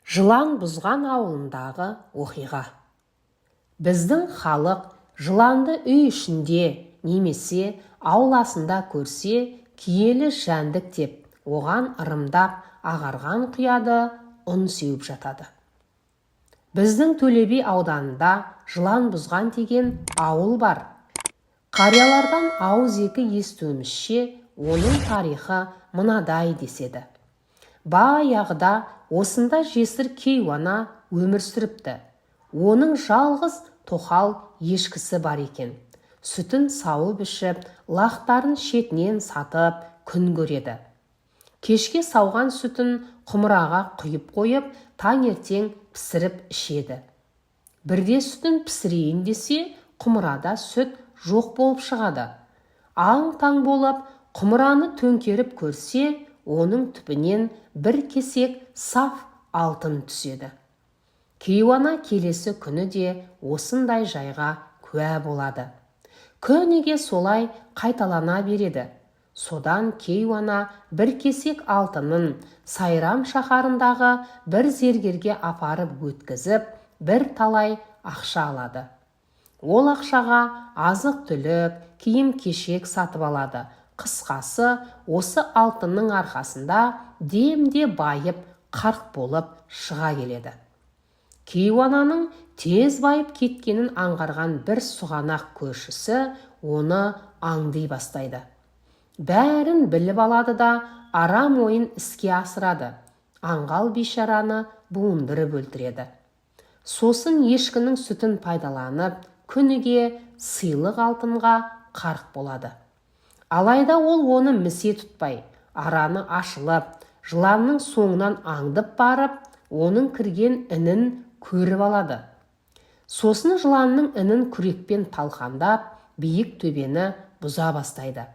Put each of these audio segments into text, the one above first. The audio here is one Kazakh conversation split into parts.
Жылан бұзған ауылындағы оқиға. Біздің халық жыланды үй ішінде немесе ауласында көрсе, киелі жәндік деп, оған ырымдап ағарған құяды, ұн сеуіп жатады. Біздің Төле Би ауданында жылан бұзған деген ауыл бар. Қариялардан ауыз-екі естуімізше, оның тарихы мынадай деседі. Баяғыда осында жесір кейуана өмір сүріпті. Оның жалғыз тоқал ешкісі бар екен. Сүтін сауып ішіп, лақтарын шетінен сатып күн көреді. Кешке сауған сүтін құмыраға құйып қойып, таңертең пісіріп ішеді. Бірде сүтін пісірейін десе, құмырада сүт жоқ болып шығады. Аң-таң болып, құмыраны төңкеріп көрсе, оның түбінен бір кесек саф алтын түседі. Кейуана келесі күні де осындай жайға куә болады. Күніге солай қайталана береді. Содан кейуана бір кесек алтынын Сайрам шаһарындағы бір зергерге апарып өткізіп, бір талай ақша алады. Ол ақшаға азық-түлік, киім-кешек сатып алады. Қысқасы, осы алтынның арқасында демде байып, қарт болып шыға келеді. Кейуананың тез байып кеткенін аңғарған бір сұғанақ көршісі оны аңди бастайды. Бәрін біліп алады да, арам ойын іске асырады. Аңғал бейшараны буындырып өлтіреді. Сосын ешкінің сүтін пайдаланып, күніге сыйлық алтынға қарық болады. Алайда ол оны місе тұтпай, араны ашылып, жыланның соңынан аңдып барып, оның кірген інін көріп алады. Сосын жыланның інін күрекпен талқандап, биік төбені бұза бастайды.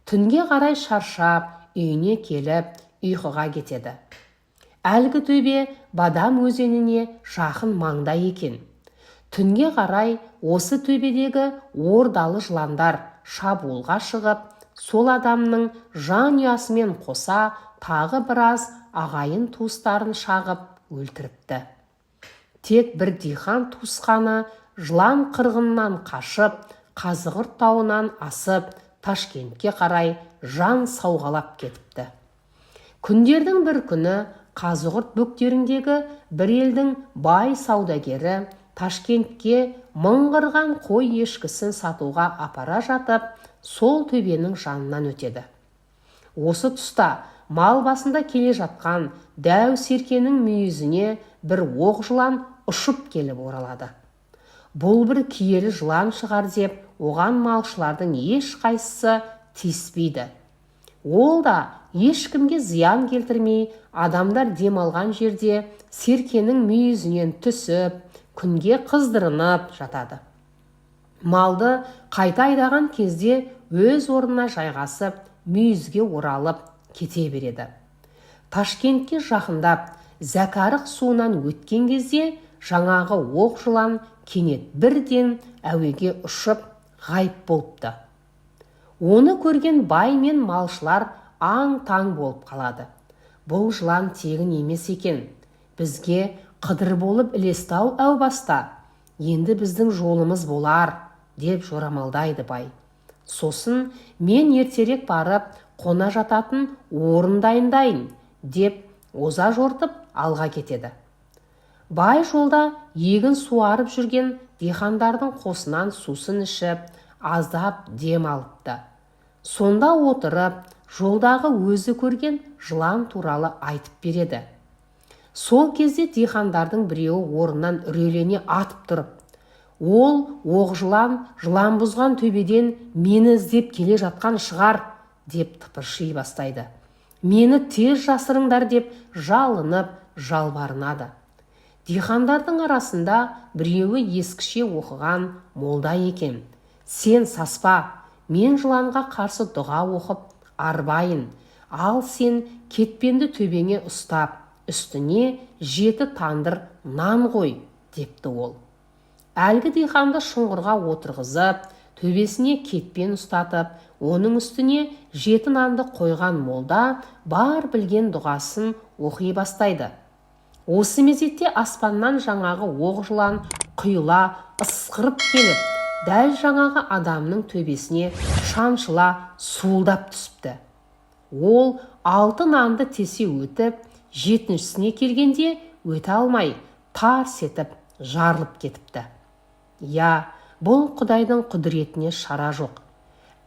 Түнге қарай шаршап, үйіне келіп, ұйқыға кетеді. Әлгі төбе Бадам өзеніне жақын маңда екен. Түнге қарай осы төбедегі ордалы жыландар шабуылға шығып, сол адамның жан ұясымен қоса тағы біраз ағайын туыстарын шағып өлтіріпті. Тек бір диқан туысқаны жылан қырғынынан қашып, Қазығұрт тауынан асып, Ташкентке қарай жан сауғалап кетіпті. Күндердің бір күні Қазығұрт бөктеріндегі бір елдің бай саудагері Ташкентке мыңғырған қой ешкісін сатуға апара жатып, сол төбенің жанынан өтеді. Осы тұста мал басында келе жатқан дәу серкенің мүйізіне бір оқ жылан ұшып келіп оралады. Бұл бір киелі жылан шығар деп, оған малшылардың ешқайсысы тиіспейді. Ол да ешкімге зиян келтірмей, адамдар демалған жерде серкенің мүйізінен түсіп, күнге қыздырынып жатады. Малды қайта айдаған кезде өз орнына жайғасып, мүйізге оралып кете береді. Ташкентке жақындап, Зәкәрік суынан өткен кезде жаңағы оқ жылан кенет бірден әуеге ұшып ғайып болыпты. Оны көрген бай мен малшылар аң-таң болып қалады. Бұл жылан тегін емес екен. Бізге қыдыр болып ілестау әу баста. Енді біздің жолымыз болар, деп жорамалдайды бай. Сосын мен ертерек барып, қона жататын орын дайындайын, деп оза жортып алға кетеді. Бай жолда егін суарып жүрген дихандардың қосынан сусын ішіп, аздап дем алыпты. Сонда отырып, жолдағы өзі көрген жылан туралы айтып береді. Сол кезде дихандардың біреуі орнынан үрейлене атып тұрып, ол оқ жылан бұзған төбеден мені іздеп келе жатқан шығар, деп тыпырши бастайды. Мені тез жасырыңдар деп жалынып, жалбарынады. Дихандардың арасында біреуі ескіше оқыған молда екен. Сен саспа, мен жыланға қарсы дұға оқып арбайын, ал сен кетпенді төбеңе ұстап, үстіне 7 тандыр нан қой, депті ол. Әлгі диханды шұңғырға отырғызып, төбесіне кетпен ұстатып, оның үстіне 7 нанды қойған молда бар білген дұғасын оқи бастайды. Осы мезетте аспаннан жаңағы оқ жылан құйыла ысқырып келіп, дәл жаңағы адамның төбесіне шаншыла суылдап түсіпті. Ол 6 нанды тесе өтіп, 7-сіне келгенде өте алмай, тарс етіп жарылып кетіпті. Я, бұл Құдайдың құдіретіне шара жоқ.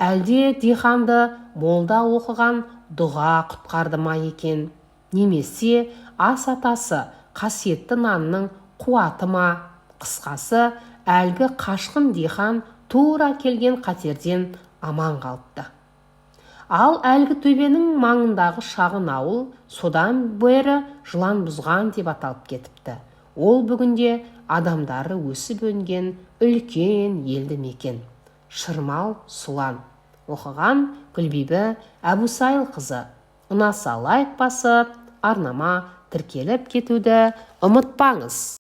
Әлде диханды молда оқыған дұға құтқарды ма екен? Немесе ас атасы қасиетті нанның қуаты ма? Қысқасы, әлгі қашқын дихан тура келген қатерден аман қалыпты. Ал әлгі төбенің маңындағы шағын ауыл содан бері жылан бұзған деп аталып кетіпті. Ол бүгінде адамдары өсіп өнген үлкен елді мекен. Шырмал Сұлан. Оқыған Гүлбибі Әбусайылқызы. Ұнаса лайк басып, арнама тіркеліп кетуді ұмытпаңыз.